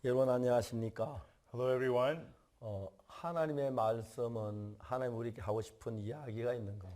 여러분 안녕하십니까? Hello, everyone. 하나님의 말씀은 하나님 우리에게 하고 싶은 이야기가 있는 겁니다.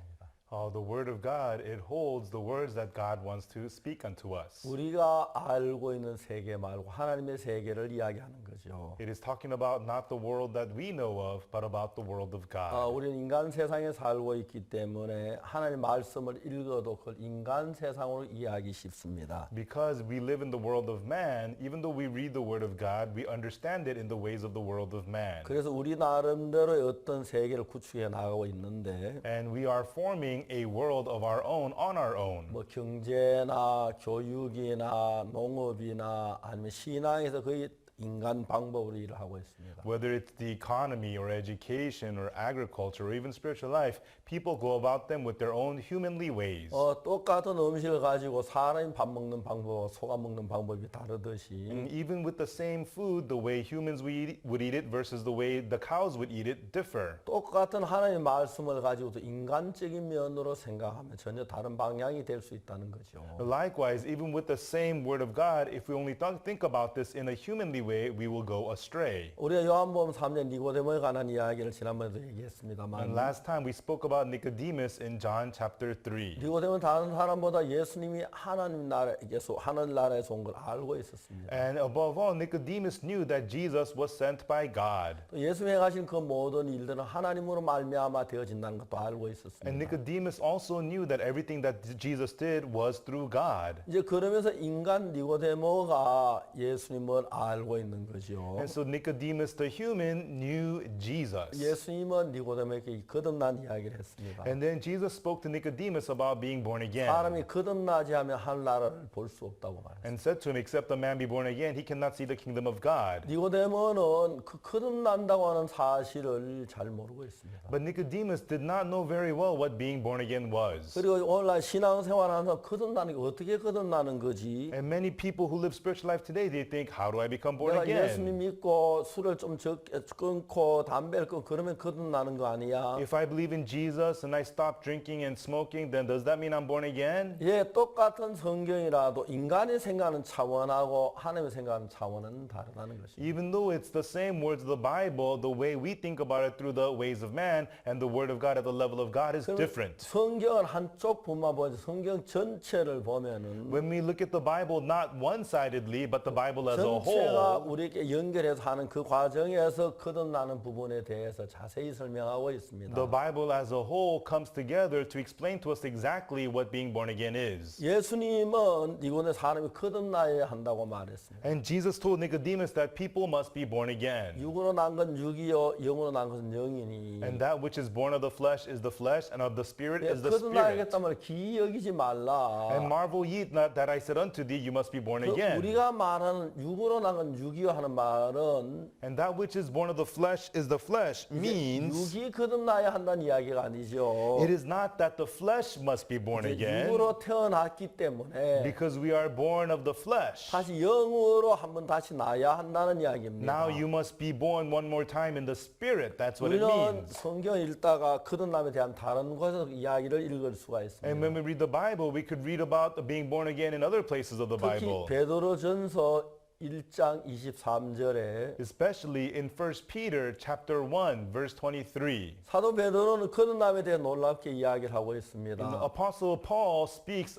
The Word of God, it holds the words that God wants to speak unto us. 우리가 알고 있는 세계 말고 하나님의 세계를 이야기하는 거죠. It is talking about not the world that we know of, but about the world of God. 우리는 인간 세상에 살고 있기 때문에 하나님 말씀을 읽어도 그걸 인간 세상으로 이해하기 쉽습니다. Because we live in the world of man, even though we read the Word of God, we understand it in the ways of the world of man. 그래서 우리 나름대로의 어떤 세계를 구축해 나가고 있는데 And we are forming a world of our own on our own. 뭐 경제나 교육이나 농업이나 아니면 신앙에서 거의 인간 방법으로 일을 하고 있습니다. Whether it's the economy or education or agriculture or even spiritual life, people go about them with their own humanly ways. 똑같은 음식을 가지고 사람이 밥 먹는 방법과 소가 먹는 방법이 다르듯이 And even with the same food, the way humans would eat it versus the way the cows would eat it differ. 똑같은 하나님의 말씀을 가지고도 인간적인 면으로 생각하면 전혀 다른 방향이 될 수 있다는 거죠. Likewise, even with the same word of God, if we only think about this in a humanly way, we will go astray. 우리가 요한복음 3장 니고데모에 관한 이야기를 지난번에도 And 얘기했습니다만 last time we spoke about Nicodemus in John chapter 3. 니고데모는 다른 사람보다 예수님이 하늘 나라에서 온 걸 알고 있었습니다. And above all, Nicodemus knew that Jesus was sent by God. 또 예수님이 하신 그 모든 일들은 하나님으로 말미암아 되어진다는 것도 알고 And 있었습니다. Nicodemus also knew that everything that Jesus did was through God. 이제 그러면서 인간 니고데모가 예수님을 알고 있는 거죠. And so Nicodemus the human knew Jesus. 예수님은 니고데모에게 거듭난 이야기를 했습니다. And then Jesus spoke to Nicodemus about being born again. 사람이 거듭나지 않으면 하늘나라를 볼 수 없다고 말했어요. And said to him, except a man be born again, he cannot see the kingdom of God. 니고데모는 그 거듭난다고 하는 사실을 잘 모르고 있습니다. But Nicodemus did not know very well what being born again was. 그리고 오늘날 신앙생활하면서 거듭나는 게 어떻게 거듭나는 거지? And many people who live spiritual life today, they think, how do I become born 내가 예수님 again? 믿고 술을 좀 적게 끊고 담배를 끊고 그러면 거듭나는 거 아니야? If I believe in Jesus and I stop drinking and smoking, then does that mean I'm born again? 예, 똑같은 성경이라도 인간이 생각하는 차원하고 하나님이 생각하는 차원은 다르다는 것입니다. Even though it's the same words of the Bible, the way we think about it through the ways of man and the word of God at the level of God is different. 성경은 한쪽 부분만 보지 성경 전체를 보면은 When we look at the Bible, not one-sidedly, but the Bible as a 전체가 whole, 우리에게 연결해서 하는 그 과정에서 거듭나는 부분에 대해서 자세히 설명하고 있습니다. the Bible as a whole comes together to explain to us exactly what being born again is. 예수님은 이번에 사람이 거듭나야 한다고 말했습니다. And Jesus told Nicodemus that people must be born again. 육으로 난 건 육이요 영으로 난 것은 영이니 And that which is born of the flesh is the flesh, and of the spirit is the spirit. 거듭나야겠다면 기이 여기지 말라. And marvel ye not that I said unto thee, you must be born 그 again. 우리가 말하는 육으로 난 건 육이요 하는 말은 And that which is born of the flesh is the flesh means 육이 거듭나야 한다는 이야기가 아니죠. it is not that the flesh must be born again 육으로 태어났기 때문에 because we are born of the flesh. 다시 영으로 한번 다시 나야 한다는 이야기입니다. Now you must be born one more time in the spirit. That's what it 우리는 means. 성경 읽다가 거듭남에 대한 다른 곳에서 이야기를 읽을 수가 And 있습니다. when we read the Bible, we could read about being born again in other places of the 특히 Bible. 베드로전서 1장 23절에 Especially in 1 Peter chapter 1 verse 23. 사도 베드로는 거듭남에 대해 놀랍게 이야기를 하고 And 있습니다.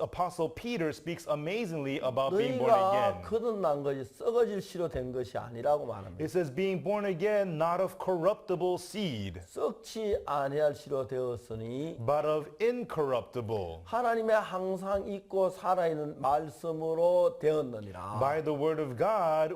Apostle Peter speaks amazingly about being born 너희가 again. 거듭난 것이 썩어질 씨로 된 것이 아니라고 말합니다. It says being born again not of corruptible seed, 썩지 아니할 씨로 되었으니 but of incorruptible, 하나님의 항상 있고 살아있는 말씀으로 되었느니라. by the word of God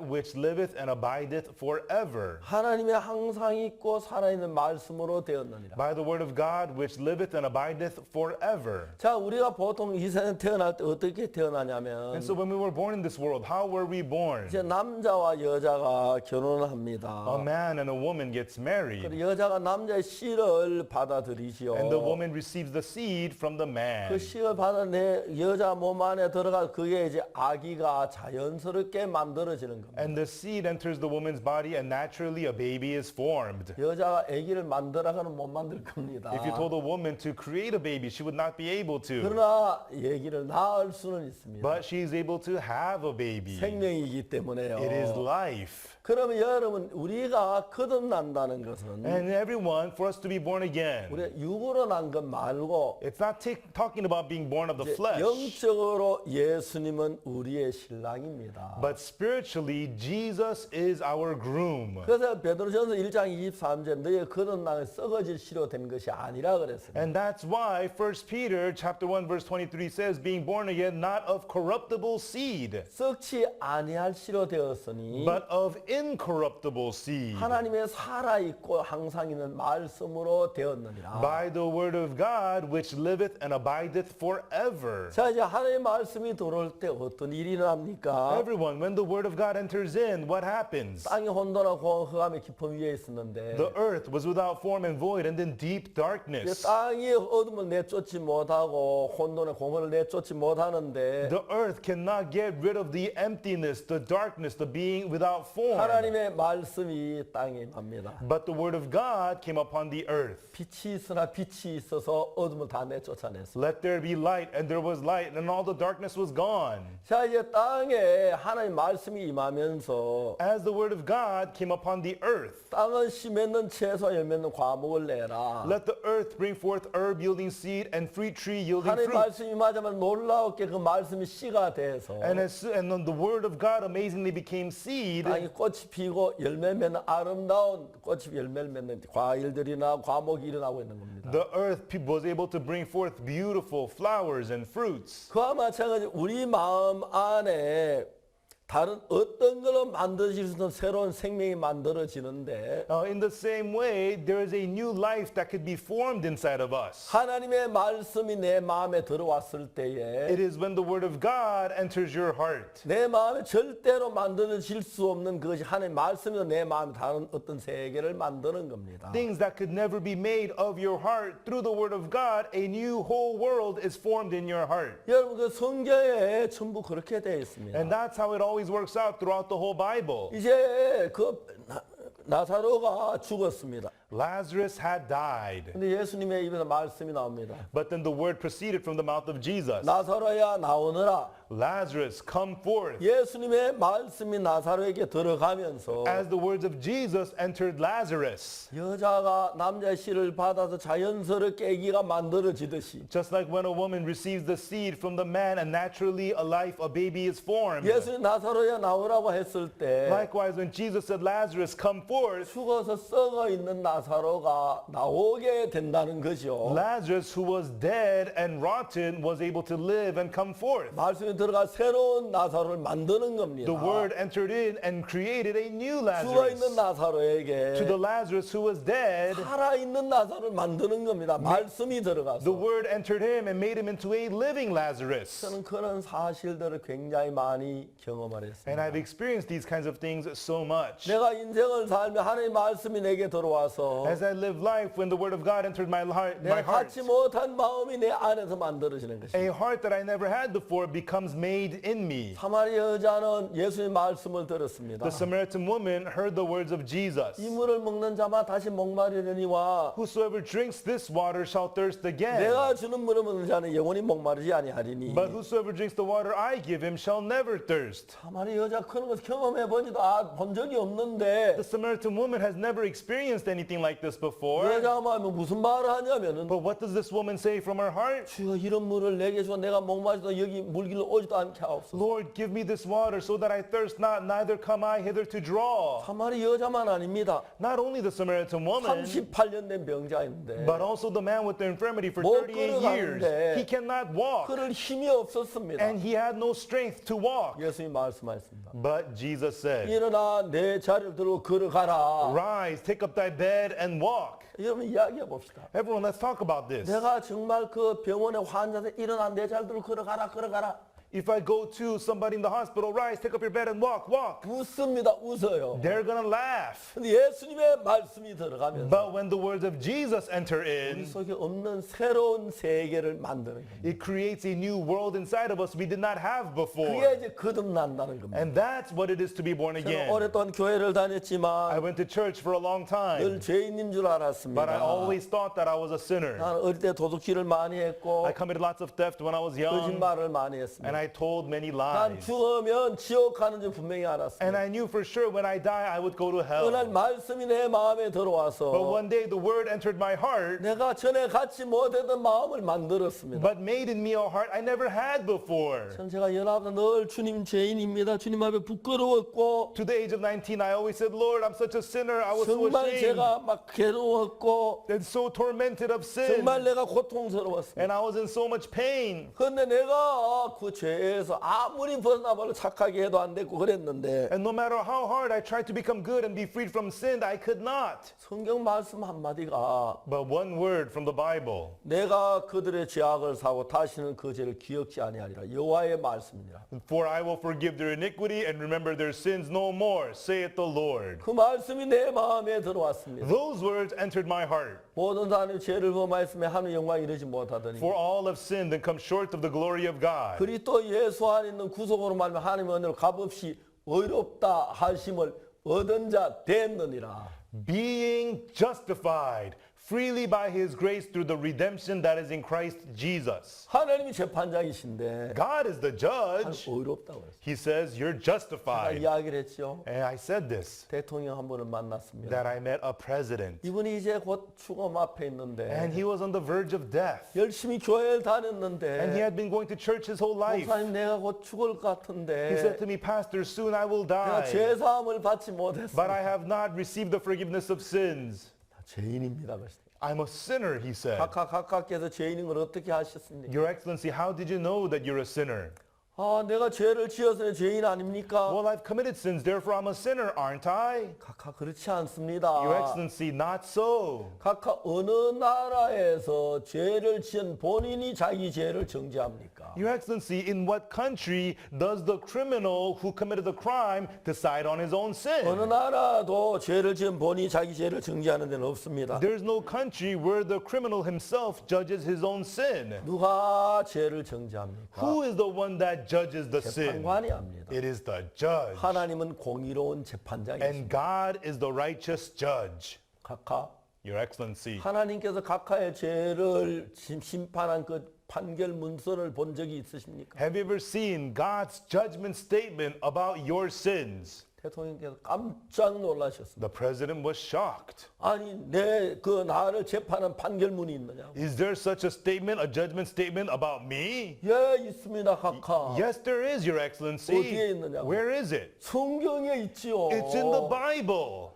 which liveth and abideth forever. 하나님의 항상 있고 살아있는 말씀으로 되었느니라. By the word of God which liveth and abideth forever. 자, 우리가 보통 이 세상에 태어날 때 어떻게 태어나냐면 And so when we were born in this world, how were we born? 이제 남자와 여자가 결혼을 합니다. A man and a woman gets married, 그리고 여자가 남자의 씨를 받아들이지요. and the woman receives the seed from the 그 man. 씨를 받아내 여자 몸 안에 들어가 그게 이제 아기가 자연스럽게 만들어 만들어지는 겁니다. And the seed enters the woman's body and naturally a baby is formed. 여자가 아기를 만들어가는 못 만들 겁니다. If you told a woman to create a baby, she would not be able to. 그러나 아기를 낳을 수는 있습니다. But she is able to have a baby. 생명이기 때문에요. It is life. 그러면 여러분 우리가 거듭난다는 것은 And everyone, for us to be born again, 우리 육으로 난 것 말고 it's not talking about being born of the flesh, 영적으로 예수님은 우리의 신랑입니다. but spiritually, Jesus is our groom. 그래서 베드로전서 1장 23절 너희의 거듭남은 썩어질 시로 된 것이 아니라 그랬습니다. And that's why 1 Peter chapter 1 verse 23 says, being born again not of corruptible seed, 썩지 아니할 시로 되었으니 but of incorruptible seed, 하나님의 살아있고 항상 있는 말씀으로 되었느니라. by the word of God which liveth and abideth forever. 자 이제 하나님의 말씀이 들어올 때 어떤 일이 일어납니까? Everyone, when the word of God enters in, what happens? 땅이 혼돈하고 흑암의 깊음 위에 있었는데 The earth was without form and void and in deep 이제 darkness. 땅이 어둠을 내쫓지 못하고 혼돈의 공허를 내쫓지 못하는데 The earth cannot get rid of the emptiness, the darkness, the being without form. 하나님의 말씀이 땅에 임합니다. But the word of God came upon the earth. 빛이 있으나 빛이 있어서 어둠을 다 내쫓아냈습니다. Let there be light, and there was light, and all the darkness was gone. 자 이제 땅에 하나님 말씀이 임하면서 As the word of God came upon the earth, 땅은 씨 맺는 채소 열 맺는 과목을 내라. let the earth bring forth herb yielding seed and fruit tree yielding 하나님 fruit. 말씀이 임하자면 놀라웠게 그 말씀이 씨가 돼서 And then the word of God amazingly became seed. 땅이 꽃이 피고 열매 맺는 아름다운 꽃이 열매를 맺는 과일들이나 과목이 일어나고 있는 겁니다. The earth was able to bring forth beautiful flowers and fruits. 그와 마찬가지 우리 마음 안에 다른 어떤 걸로 만들어질 수 있는 새로운 생명이 만들어지는데 In the same way, there is a new life that could be formed inside of us. 하나님의 말씀이 내 마음에 들어왔을 때에 It is when the word of God enters your heart. 내 마음에 절대로 만들어질 수 없는 그것이 하나님의 말씀이 내 마음에 다른 어떤 세계를 만드는 겁니다. Things that could never be made of your heart through the word of God, a new whole world is formed in your heart. 여러분 그 성경에 전부 그렇게 되어 있습니다. And that's how it always works out throughout the whole Bible. 이제 그 나사로가 죽었습니다. Lazarus had died. 근데 예수님의 입에서 말씀이 나옵니다. But then the word proceeded from the mouth of Jesus. 나사로야 나오너라. Lazarus, come forth. 예수님의 말씀이 나사로에게 들어가면서 As the words of Jesus entered Lazarus. 여자가 남자의 씨를 받아서 자연스럽게 아기가 만들어지듯이 Just like when a woman receives the seed from the man and naturally a baby is formed. 예수님 나사로야 나오라고 했을 때 Likewise, when Jesus said, Lazarus, come forth, 죽어서 썩어 있는 나사로가 나오게 된다는 거죠. Lazarus, who was dead and rotten, was able to live and come forth. 말씀이 들어가 새로운 나사로를 만드는 겁니다. The word entered in and created a new 죽어 있는 Lazarus. 나사로에게 To the Lazarus who was dead, 살아 있는 나사로를 만드는 겁니다. 말씀이 들어가서. the word entered him and made him into a living Lazarus. 저는 그런 사실들을 굉장히 많이 경험을 And 했습니다. I've experienced these kinds of things so much. 내가 인생을 살며 하나님의 말씀이 내게 들어와서 As I live life, when the word of God entered my heart, 내가 갖지 못한 마음이 내 안에서 만들어지는 것입니다. a heart that I never had before becomes made in me. 사마리아 여자는 예수의 말씀을 들었습니다. The Samaritan woman heard the words of Jesus. 이 물을 먹는 자만 다시 목마르려니와 Whosoever drinks this water shall thirst again. 내가 주는 물을 먹는 자는 영원히 목마르지 아니하리니. But whosoever drinks the water I give him shall never thirst. 사마리아 여자 그런 것 경험해 보지도 본 적이 없는데 The Samaritan woman has never experienced anything like this before. 여자가 무슨 말을 하냐면은 But what does this woman say from her heart? 주여 이런 물을 내게 줘 내가 목마르도 여기 물길로 오지도 않게 하옵소서. Lord, give me this water so that I thirst not, neither come I hither to draw. 사마리아 여자만 아닙니다. Not only the Samaritan woman, 38년 된 병자인데 but also the man with the infirmity for 못 38 years. 걸어가는데 He cannot walk, 그럴 힘이 없었습니다. and he had no strength to walk. 예수님이 말씀하셨습니다. But Jesus said, 일어나 내 자리를 들고 걸어가라. rise, take up thy bed and walk. 여러분 이야기해 봅시다. Everyone, let's talk about this. 내가 정말 그 병원의 환자들 일어나 내 자리를 들고 걸어가라. If I go to somebody in the hospital, rise, take up your bed and walk, walk. 웃습니다. 웃어요. They're gonna laugh. 근데 예수님의 말씀이 들어가면서 But when the words of Jesus enter 우리 in, 속에 없는 새로운 세계를 만드는 겁니다. it creates a new world inside of us we did not have 그게 before. 이제 거듭난다는 겁니다. And that's what it is to be born 저는 again. 오랫동안 교회를 I 다녔지만 went to church for a long 늘 time, 죄인인 줄 but I 알았습니다. always thought that I was a sinner. 나는 어릴 때 도둑질을 많이 했고 I committed lots of theft when I was young, 거짓말을 많이 and 했습니다. I told many 난 lies. 죽으면 지옥 가는 줄 분명히 And 알았습니다. I knew for sure when I die, I would go to 그날 hell. 말씀이 내 마음에 But 들어와서 one day the word entered my heart, 내가 전에 갖지 못했던 마음을 만들었습니다. but made in me a heart I never had before. 전 제가 연합가 늘 주님 죄인입니다. 주님 앞에 부끄러웠고 To the age of 19, I always said, Lord, I'm such a sinner. I was so 정말 ashamed 제가 막 괴로웠고 and so tormented of sin. 정말 내가 고통스러웠습니다. And I was in so much pain. 그런데 내가 그 죄에서 아무리 벗어나봐도 착하게 해도 안 됐고 그랬는데 And no matter how hard I tried to become good and be freed from sin, I could not. 성경 말씀 한마디가 But one word from the Bible, 내가 그들의 죄악을 사고 다시는 그 죄를 기억지 아니하리라. 여호와의 말씀이니라. for I will forgive their iniquity and remember their sins no more, saith the Lord. 그 말씀이 내 마음에 들어왔습니다. Those words entered my heart. 모든 사람이 죄를 범하였으며 하나님의 영광 이르지 못하더니 For all have sinned and come short of the glory of God. 그리스도 예수 안에 있는 구속으로 말하면 하나님의 은혜로 값없이 의롭다 하심을 얻은 자 됐느니라. Being justified freely by his grace through the redemption that is in Christ Jesus. 하나님이 재판장이신데 God is the judge. 의롭다고 했어요. He says, you're 제가 justified. 이야기를 했죠. And I said this, 대통령 한 분을 만났습니다. that I met a president. 이분이 이제 곧 죽음 앞에 있는데 And he was on the verge of death. 열심히 교회를 And he 다녔는데 had been going to church his whole life. 목사님 내가 곧 죽을 것 He said 같은데 to me, Pastor, soon I will 내가 die. 죄사함을 받지 But 못했습니다. I have not received the forgiveness of sins. 죄인입니다. 그랬어요. I'm a sinner, he said. 각하께서 죄인인 걸 어떻게 하셨습니까? Your Excellency, how did you know that you're a sinner? 아, 내가 죄를 지어서 죄인 아닙니까? Well, I've committed sins, therefore I'm a sinner, aren't I? 각하 그렇지 않습니다. Your Excellency, not so. 각하 어느 나라에서 죄를 지은 본인이 자기 죄를 정죄합니까? Your Excellency, in what country does the criminal who committed the crime decide on his own sin? 어느 나라도 죄를 지은 본인이 자기 죄를 정죄하는 데는 없습니다. There's no country where the criminal himself judges his own sin. 누가 죄를 정죄합니까? Who is the one that judges the sin? 재판관이 합니다. It is the judge. 하나님은 공의로운 재판장이십니다. And God is the righteous judge. 각하 Your Excellency, 하나님께서 각하의 죄를 심판한 그 판결 문서를 본 적이 있으십니까? have you ever seen God's judgment statement about your sins? 대통령께서 깜짝 놀라셨습니다. The president was shocked. 아니 내 그 나를 재판한 판결문이 있느냐? Is there such a statement, a judgment statement about me? 예 있습니다 각하. Yes, there is, Your Excellency. 어디에 있느냐고? Where is it? 성경에 있지요. It's in the Bible.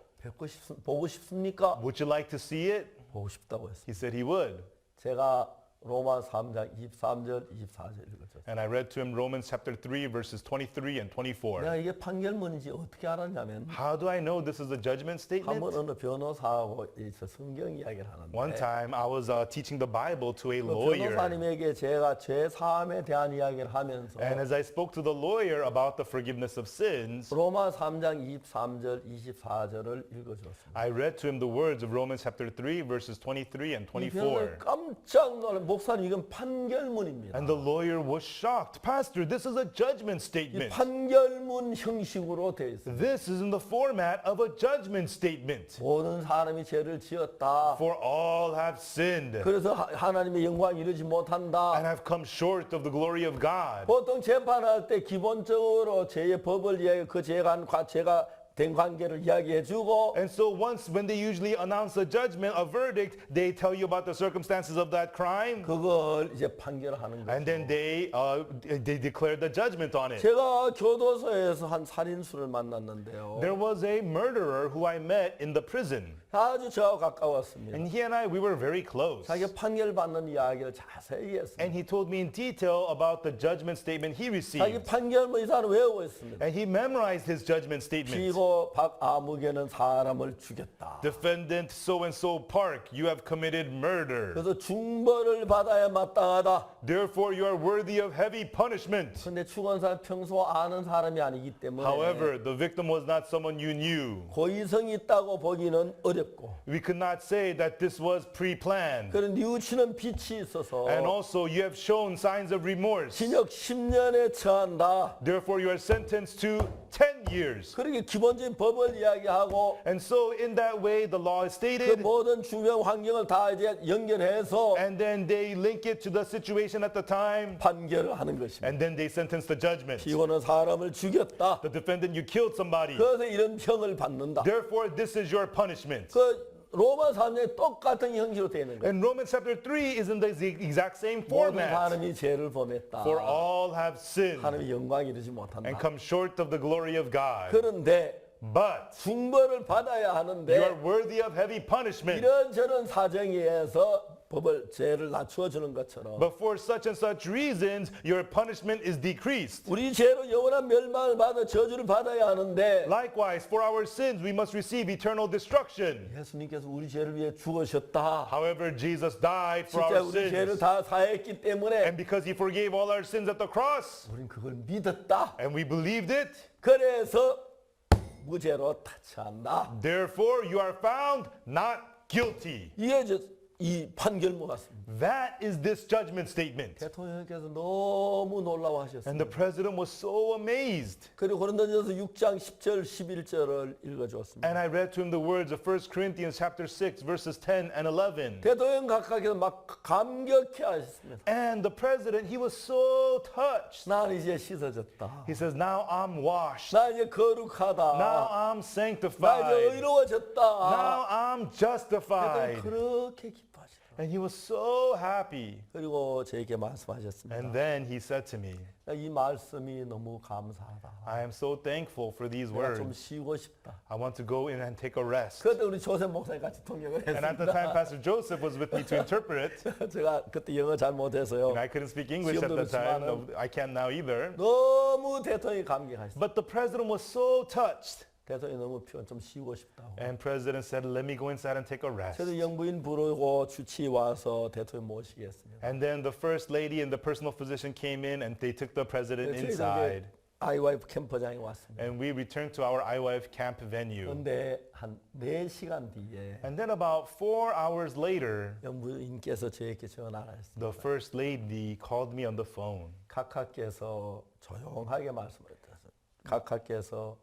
보고 싶습니까? Would you like to see it? 보고 싶다고 했어요. He said he would. 제가 로마 3장 23절 24절 읽어줬어요. And I read to him Romans chapter 3 verses 23 and 24. 내가 이게 판결문인지 어떻게 알았냐면 How do I know this is a judgment 한번 statement? 어느 변호사하고 있어 성경 이야기를 하는데 One time I was teaching the Bible to a 그 lawyer. 변호사님에게 제가 죄 사함에 대한 이야기를 하면서 And as I spoke to the lawyer about the forgiveness of sins, 로마 3장 23절 24절을 읽어줬습니다. I read to him the words of Romans chapter 3 verses 23 and 이 변호사님 24. 깜짝 놀란 목사님 이건 판결문입니다. And the lawyer was shocked. Pastor, this is a judgment 이 statement. 판결문 형식으로 되어 있습니다. This is in the format of a judgment statement. 모든 사람이 죄를 지었다. For all have sinned 그래서 하나님의 영광 이루지 and 못한다. have come short of the glory of God. 보통 재판할 때 기본적으로 죄의 법을 이야기 그 죄가 된 관계를 이야기해 주고 And so once when they usually announce a judgment, a verdict, they tell you about the circumstances of that crime. 그걸 이제 판결하는 거예요. And then they declare the judgment on it. 제가 교도소에서 한 살인수를 만났는데요. There was a murderer who I met in the prison. 아주 저하고 가까웠습니다. And he and I, we were very close. 자기가 판결받는 이야기를 자세히 했습니다. And he told me in detail about the judgment statement he 자기 received. 판결문 이 사람 외우고 있습니다. And he memorized his judgment statement. 피고 박아무개는 사람을 죽였다. Defendant so-and-so Park, you have committed murder. 그래서 중벌을 받아야 마땅하다. Therefore, you are worthy of heavy punishment. 근데 죽은 사람 평소 아는 사람이 아니기 때문에 However, the victim was not someone you knew. 고의성이 있다고 보기는 어렵고 We could not say that this was pre-planned. 그런 뉘우치는 빛이 있어서 And also, you have shown signs of remorse. 징역 10년에 처한다. Therefore, you are sentenced to 10 years. 그렇게 기본적인 법을 이야기하고 And so, in that way, the law is 그 stated. 모든 중요한 환경을 다 이제 연결해서 And then they link it to the situation at the time. 판결을 하는 것입니다. And then they sentence the judgment. 피고는 사람을 죽였다. The defendant, you killed somebody. 그래서 이런 형을 받는다. Therefore, this is your punishment. 그 로마 3장에 똑같은 형식으로 되어 있는 거예요. And Romans chapter 3 is in the exact same 모든 format. 사람이 죄를 범했다. For all have sinned 하나님의 영광 이루지 못한다. and come short of the glory of God. 그런데 But 중벌을 받아야 you are 하는데 worthy of heavy punishment. 이런저런 사정에서 법을 죄를 낮추어 주는 것처럼 But for such and such reasons, your punishment is decreased. 우리 죄로 영원한 멸망을 받아 저주를 받아야 하는데 Likewise, for our sins, we must receive eternal destruction. 예수님께서 우리 죄를 위해 죽으셨다. However, Jesus died for 진짜 our 우리 죄를 sins. 다 사했기 때문에 And because he forgave all our sins at the cross, 우린 그걸 믿었다. and we believed it, 그래서 무죄로 타치한다. therefore you are found not guilty. 이게 이 판결문 같습니다. That is this judgment statement. 대통령께서 너무 And 놀라워하셨습니다. the president was so amazed. 그리고 고린도전서 6장 10절 11절을 읽어주었습니다. And I read to him the words of 1 Corinthians chapter 6 verses 10 and 11. 대통령 각각에서 막 감격해 하셨습니다. And the president, he was so touched. 난 이제 씻어졌다. He says, now I'm washed. 나 이제 거룩하다. Now I'm 나 이제 sanctified. 의로워졌다. Now I'm 대통령 justified. 그렇게 기뻐하시더라고요. And he was so happy. 그리고 저에게 말씀하셨습니다. And then he said to me, 이 말씀이 너무 감사하다. I am so thankful for these 내가 좀 words. 쉬고 싶다. I want to go in and take a rest. 그때 우리 조셉 목사님 같이 통역을 And at the time, 했습니다. Pastor Joseph was with me to interpret. 제가 그때 영어 잘 못해서요. And I couldn't speak English at 지금도 the time. 그렇지만은 No, I can't now either. 너무 대통령이 감격하셨어요. But the president was so touched. 대통령이 너무 피곤 좀 쉬고 싶다고. And president said, let me go inside and take a rest. 저도 영부인 부르고 주치 와서 대통령 모시겠습니다. And then the first lady and the personal physician came in and they took the president 저희도 inside. 이제 아이와이프 캠퍼장에 왔습니다. And we returned to our iWife camp venue. 그런데 한 4시간 뒤에 And then about 4 hours later, 영부인께서 저에게 전화를 the 했습니다. first lady called me on the phone. 각하께서 조용하게 말씀을 드렸어요. 각하께서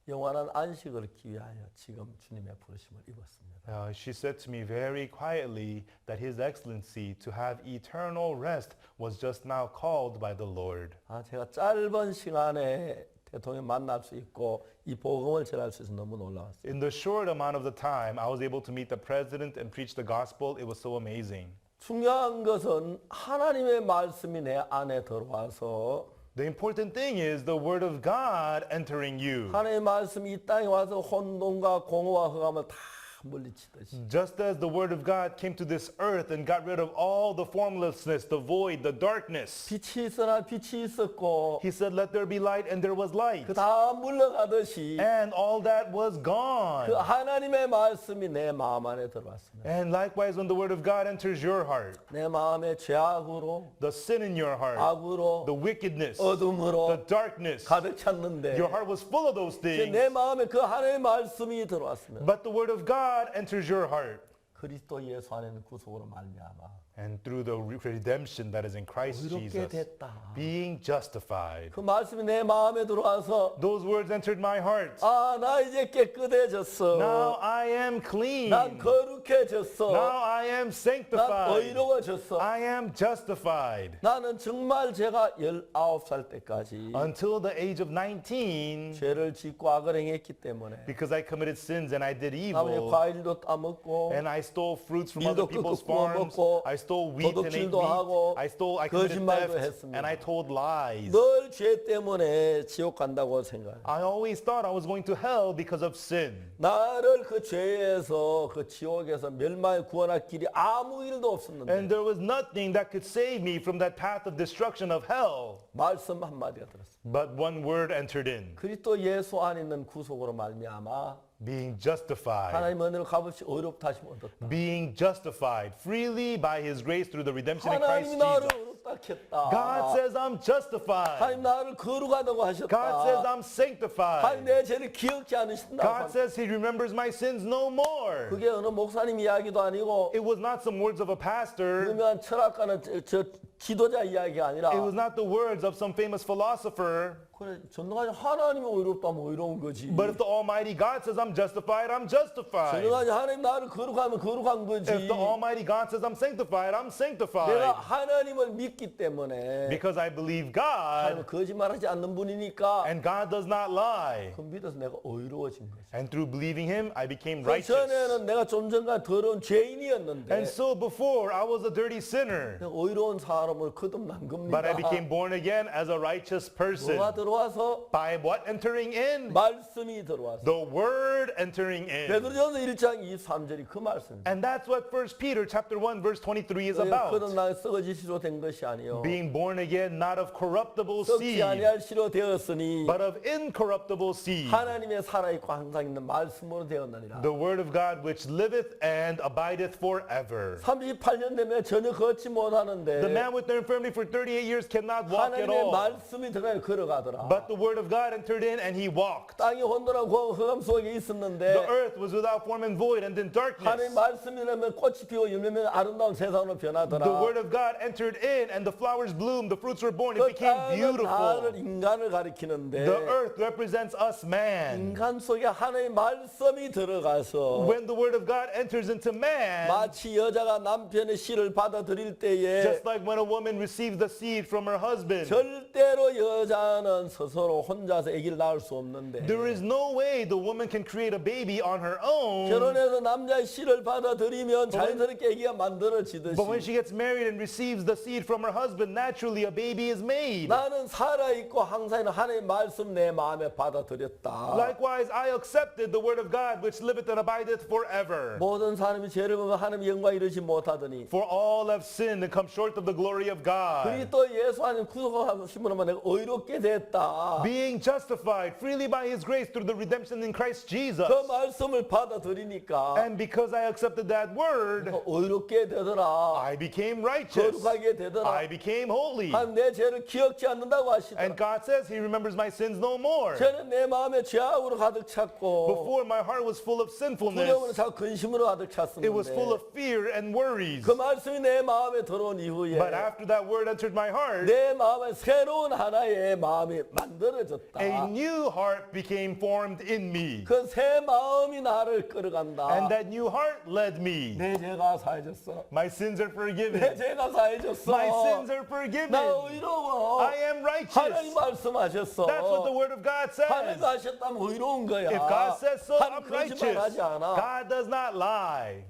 영원한 안식을 얻기 위하여 지금 주님의 부르심을 입었습니다. She said to me very quietly that His Excellency to have eternal rest was just now called by the Lord. 제가 짧은 시간에 대통령 만날 수 있고 이 복음을 전할 수 있어서 너무 놀라웠어요. In the short amount of the time I was able to meet the president and preach the gospel, it was so amazing. 중요한 것은 하나님의 말씀이 내 안에 들어와서 The important thing is the word of God entering you. 하나님의 말씀이 이 땅에 와서 혼돈과 공허와 흑암을 다 물리치듯이 Just as the word of God came to this earth and got rid of all the formlessness, the void, the darkness. 빛이 있으나 빛이 있었고 He said, let there be light, and there was light. 그 다 물러가듯이 And all that was 그 gone. 하나님의 말씀이 내 마음 안에 들어왔습니다. And likewise, when the word of God enters your heart, 내 마음에 죄악으로 the sin in your heart, 악으로 the wickedness, 어둠으로 the darkness, 가득 찼는데 your heart was full of those 이제 things. 내 마음에 그 하나님의 말씀이 들어왔습니다. But the word of God enters your heart. 그리스도 예수 안에는 구속으로 말미암아 And through the redemption that is in Christ 의롭게 Jesus, 됐다. being justified. 그 말씀이 내 마음에 들어와서 Those words entered my heart. 나 이제 깨끗해졌어. Now I am clean. 난 거룩해졌어. Now I am 난 sanctified. 의로워졌어. I am justified. 나는 정말 제가 19살 때까지 Until the age of 19, 죄를 짓고 악을 행했기 때문에 because I committed sins and I did 남의 evil, 과일도 따먹고 and I stole fruits from other 밀도 people's 끄끄 구워 farms, 먹고 I stole wheat and ate 도둑질도 wheat. 하고 I committed 거짓말도 theft, 했습니다. and I told lies. 늘 죄 때문에 지옥 간다고 생각해요. I always thought I was going to hell because of sin. 나를 그 죄에서 그 지옥에서 멸망에 구원할 길이 아무 일도 없었는데 And there was nothing that could save me from that path of destruction of hell. 말씀 한마디가 들었어요. But one word entered in, 그리스도 예수 안에 있는 구속으로 말미암아 being justified. 하나님 은혜를 값없이 어렵다 하시면 얻었다. Being justified freely by his grace through the redemption in Christ 하나님이 나를 Jesus. 어렵다 했다. God says I'm justified. 하나님 나를 거룩하다고 하셨다. God says I'm 하나님 sanctified. 내 죄를 기억지 않으신다. God says he remembers my sins no more. 그게 어느 목사님 이야기도 아니고 It was not some words of a pastor. 유명한 철학가는 저 지도자 이야기가 아니라 It was not the words of some famous philosopher. 그래 전능하신 하나님이 어렵다면 어려운 거지. But if the Almighty God says I'm justified, I'm justified. 전능하신 하나님 나를 거룩하면 거룩한 거지. If the Almighty God says I'm sanctified, I'm 내가 sanctified. 하나님을 믿기 때문에 Because I believe 하나님은 God, 거짓말하지 않는 분이니까 and God does not lie. 그 믿어서 내가 의로워진 거지. And through believing him, I became 그 righteous. 전에는 내가 좀 전까지 더러운 죄인이었는데 And so before, I was a dirty sinner. 내가 의로운 사람을 거듭난 겁니다. But I became born again as a righteous person. 뭐가 들어와서 By what entering in? 말씀이 들어와서 The word entering in. 베드로전서 1장 23절이 그 말씀입니다. And that's what 1 Peter chapter 1 verse 23 is about. 거듭나 썩어질 시로 된 것이 아니요 Being born again not of corruptible 썩지 seed, 아니할 시로 되었으니 but of incorruptible seed. 하나님의 살아있고 항상 있는 말씀으로 되었느니라. The word of God which liveth and abideth forever. 38년 되면 전혀 걷지 The 못하는데 man with the infirmity for 38 years cannot walk at 하나님의 all. 말씀이 들어가 걸어가더라. But the word of God entered in and he walked. 땅이 혼돈하고 흑암 속에 The 있었는데 earth was without form and void and in 하나님 darkness. 말씀이라면 꽃이 피고 열매면 아름다운 세상으로 변하더라. The word of God entered in and the flowers bloomed, the fruits were born, it 그 became 땅은 beautiful. 나를 인간을 가리키는데 The earth represents us man. 인간 속에 하나님의 말씀이 들어가서 When the word of God enters into man, 마치 여자가 남편의 씨를 받아들일 때에 just like when a woman receives the seed from her husband, 절대로 여자는 스스로 혼자서 아기를 낳을 수 없는데 there is no way the woman can create a baby on her own. 결혼해서 남자의 씨를 받아들이면 자연스럽게 아기가 만들어지듯이 But when she gets married and receives the seed from her husband, naturally a baby is made. 나는 살아있고 항상 있는 하나님의 말씀 내 마음에 받아들였다. Likewise, I accepted the word of God which liveth and abideth forever. 모든 사람이 죄를 범하면 하나님의 영광 이루지 못하더니 For all have sinned and come short of the glory of God. 그리스도 예수 안에 구속하심으로만 내가 의롭게 됐다. Being justified freely by his grace through the redemption in Christ Jesus. 그 말씀을 받아들이니까 And because I accepted that word, 의롭게 되더라. I became righteous. 거룩하게 되더라. I became holy. 하나님 내 죄를 기억지 않는다고 하시더라. And God says he remembers my sins no more. 저는 내 마음에 죄악으로 가득 찼고 Before my heart was full of 두려움으로 sinfulness, 자꾸 근심으로 가득 it was full 찼었는데 of fear and worries. 그 말씀이 내 마음에 들어온 이후에 But after that word entered my heart, 내 마음에 새로운 하나의 마음이 만들어졌다. a new heart became formed in me. 그 새 마음이 나를 끌어간다. And that new heart led me. 내 죄가 사해졌어. My sins are 내 forgiven. 죄가 사해졌어. My sins are forgiven. 나 의로워. I am 하나님 righteous. 말씀하셨어. That's what the word of God 하나님 says. 하셨다면 의로운 거야. If God says so, I'm 하나님 righteous. 거짓말하지 않아. God does not lie.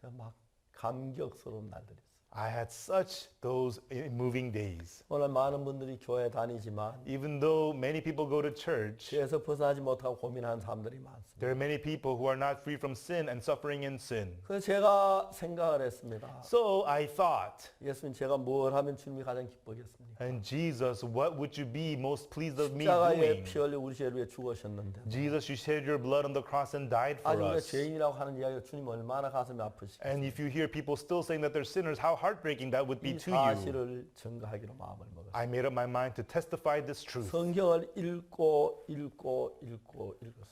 제가 막 감격스러운 날들이 있어요. I had such those moving days. 오늘 많은 분들이 교회 다니지만 Even though many people go to church, 죄에서 벗어나지 못하고 고민하는 사람들이 많습니다. there are many people who are not free from sin and suffering in sin. 그래서 제가 생각을 했습니다. So I thought, 예수님 제가 뭘 하면 주님이 가장 기쁘겠습니까? and Jesus, what would you be most pleased of me 십자가에 doing? 피 흘려 우리 죄를 위해 죽으셨는데 Jesus, you shed your blood on the cross and died for 아직 우리가 us. 죄인이라고 하는 이야기가 주님 얼마나 가슴이 아프시겠어요. And if you hear people still saying that they're sinners, how heartbreaking that would be 이 to you. 사실을 증거하기로 마음을 먹었어요. I made up my mind to testify this truth. 성경을 읽었어요.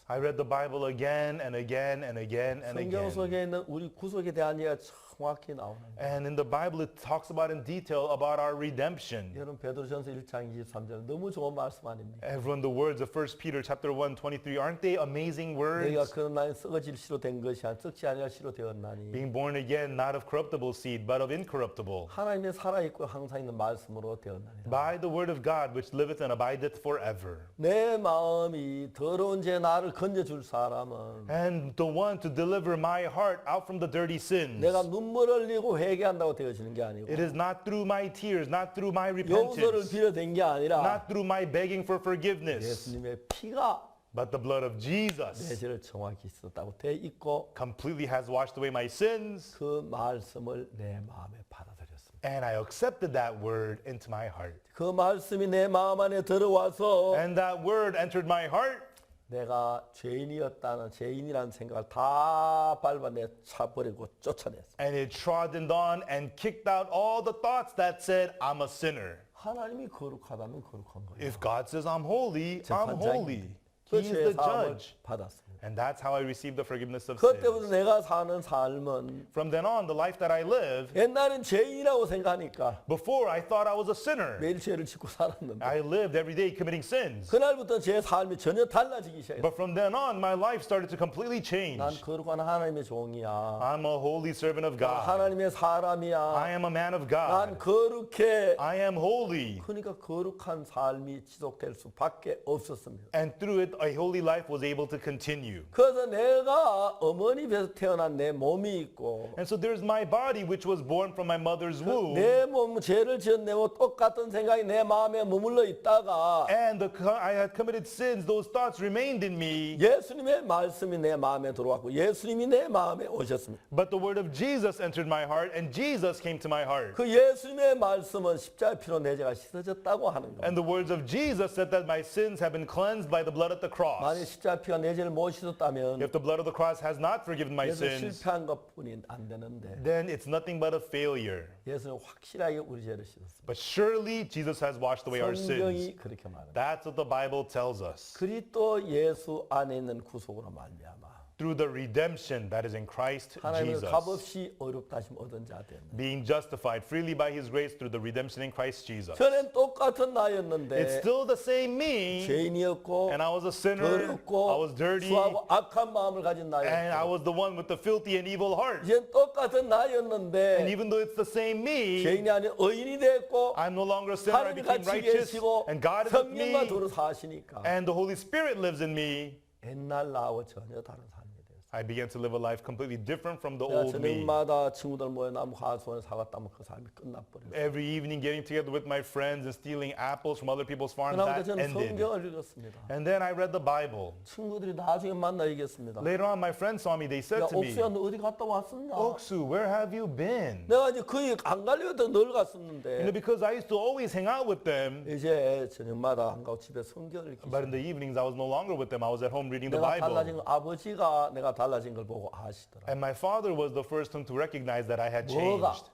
I read the Bible again and again and again and 성경 again. 속에 있는 우리 구속에 대한 이야기가 정확히 나오는데 And in the Bible, it talks about in detail about our redemption. 여러분 베드로전서 1장 23절 너무 좋은 말씀 아닙니까? Everyone, the words of 1 Peter chapter 1, 23, aren't they amazing 내가 words? 그런 나이 썩어질 시로 된 것이 아니라 썩지 아니할 시로 되었나니 Being born again, not of corruptible seed, but of incorruptible. 하나님의 살아있고 항상 있는 말씀으로 되었나니 By the word of God, which liveth and abideth forever. 내 마음이 더러운 죄 나를 건져줄 사람은 And the one to deliver my heart out from the dirty sins. 내가 눈물 눈물 흘리고 회개한다고 되어지는 게 아니고 It is not through my tears, not through my 용서를 repentance, 빌어댄 게 아니라 not through my begging for forgiveness, 예수님의 피가 but the blood of 내 Jesus 죄를 정확히 씻었다고 돼 있고 completely has washed away my sins. 그 말씀을 내 마음에 받아들였습니다. And I accepted that word into my heart. 그 말씀이 내 마음 안에 들어와서 And that word entered my heart. 내가 죄인이라는 생각을 다 밟아내 차버리고 쫓아냈어. And it trodden on and kicked out all the thoughts that said, I'm a sinner. 하나님이 거룩하다면 거룩한 거예요. If God says I'm holy, I'm holy. 그 He is 죄의 the 사함을 judge. 받았습니다. And that's how I received the forgiveness of 그때부터 sins. 내가 사는 삶은 From then on, the life that I live, 옛날엔 죄인이라고 생각하니까 before I thought I was a sinner. 매일 죄를 짓고 살았는데 I lived every day committing sins. 그날부터 제 삶이 전혀 달라지기 시작했어요. But from then on, my life started to completely change. 난 거룩한 하나님의 종이야. I'm a holy servant of God. 하나님의 사람이야. I am a man of 난 God. 거룩해. I am holy. 그러니까 거룩한 삶이 지속될 수밖에 없었습니다. And through it, a holy life was able to continue. 그래서 내가 어머니 배에서 태어난 내 몸이 있고 And so there's my body, which was born from my mother's womb. 내 몸 죄를 지은 내 몸 똑같은 생각이 내 마음에 머물러 있다가 And I had committed sins. Those thoughts remained in me. 예수님의 말씀이 내 마음에 들어왔고 예수님이 내 마음에 오셨습니다. But the word of Jesus entered my heart, and Jesus came to my heart. 그 예수님의 말씀은 십자가의 피로 내 죄가 씻어졌다고 하는 겁니다. And the words of Jesus said that my sins have been cleansed by the blood at the 만약 cross. 십자가 피가 내 죄를 못 씻었다면 If the blood of the cross has not forgiven my 그래서 sins, 실패한 것뿐이 안 되는데 then it's nothing but a failure. 예수는 확실하게 우리 죄를 씻었습니다. But surely Jesus has washed away our sins. 성경이 그렇게 말합니다. That's what the Bible tells us. 그리스도 예수 안에 있는 구속으로 말미암아 Through the redemption that is in Christ 하나님은 Jesus. 값없이 어렵다심 얻은 자 되는. Being justified freely by his grace through the redemption in Christ Jesus. 전엔 똑같은 It's 나였는데 still the same me, 죄인이었고 and I was a sinner, I 더럽고 was dirty, 수하고 악한 마음을 가진 and I 나였고 was the one with the filthy and evil heart. 이제 똑같은 And 나였는데 even though it's the same me, 죄인이 아닌 의인이 됐고 I'm no longer a sinner, I 하나님이 became 같이 righteous, 계시고 and God is with 성령과 me, 도로 사시니까 and the Holy Spirit lives in me. 옛날 나하고 전혀 다른 삶이 됐어요. I began to live a life completely different from the 내가 old me. 저녁마다 친구들 모여 나무 하수원에 사갔다면 그 삶이 끝나버렸어요. Every evening getting together with my friends and stealing apples from other people's farms, 그다음부터 that 저는 ended. 성경을 읽었습니다. And then I read the Bible. 친구들이 나중에 만나 얘기했습니다. Later on, my friends saw me. They said 야 to me, 옥수야 너 어디 갔다 왔었냐? Oksu, where have you been? 내가 이제 거의 안 가려도 늘 갔었는데 Because I used to always hang out with them. 이제 저녁마다 안 가고 집에 성경을 읽기 But in the evenings, I was no longer with them. I was at home reading the 내가 달라진 Bible. 거 아버지가 내가 달라진 걸 보고 아시더라. And my father was the first one to recognize that I had 뭐가? changed.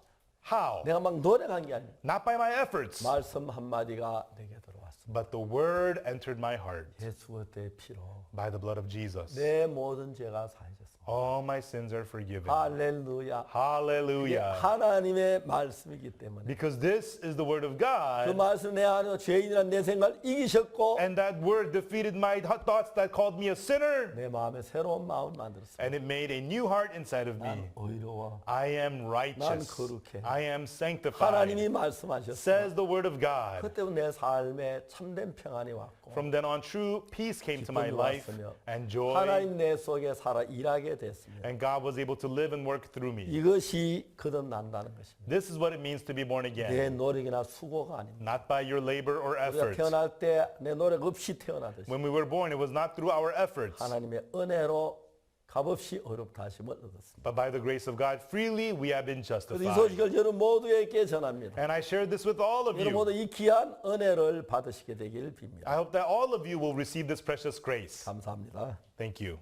How? 내가 막 노력한 게 아니야. Not by my efforts, 말씀 한 마디가 내게 들어왔어. but the word entered my heart 예수 그리스도의 피로 by the blood of Jesus. 내 모든 죄가 사해졌습니다. All my sins are forgiven. 할렐루야. 이게 Hallelujah. 하나님의 말씀이기 때문에 Because this is the word of 그 God. 말씀 내 안에 죄인이란 내 생각을 이기셨고 And that word defeated my thoughts that called me a sinner. 내 마음에 새로운 마음을 만들었습니다. And it made a new heart inside of me. 난 의로워. I am righteous. 거룩해. I am sanctified. 하나님이 말씀하셨어. Says the word of God. 그때부터 내 삶에 참된 평안이 왔고 From then on, true peace came to my 기쁨이 life 왔으며 and joy. 하나님 내 속에 살아 일하게 됐습니다. And God was able to live and work through me. 이것이 거듭난다는 것입니다. This is what it means to be born 내 again. 노력이나 수고가 아닙니다. Not by your labor or 우리가 efforts. 태어날 때 내 노력 없이 태어나듯이 When we were born, it was not through our efforts, 하나님의 은혜로 값없이 어렵다 하심을 얻었습니다. but by the grace of God, freely we have been 그래서 이 justified. 소식을 여러분 모두에게 전합니다. And I shared this with all of 여러분 모두 you. 이 귀한 은혜를 받으시게 되기를 빕니다. I hope that all of you will receive this precious grace. 감사합니다. Thank you.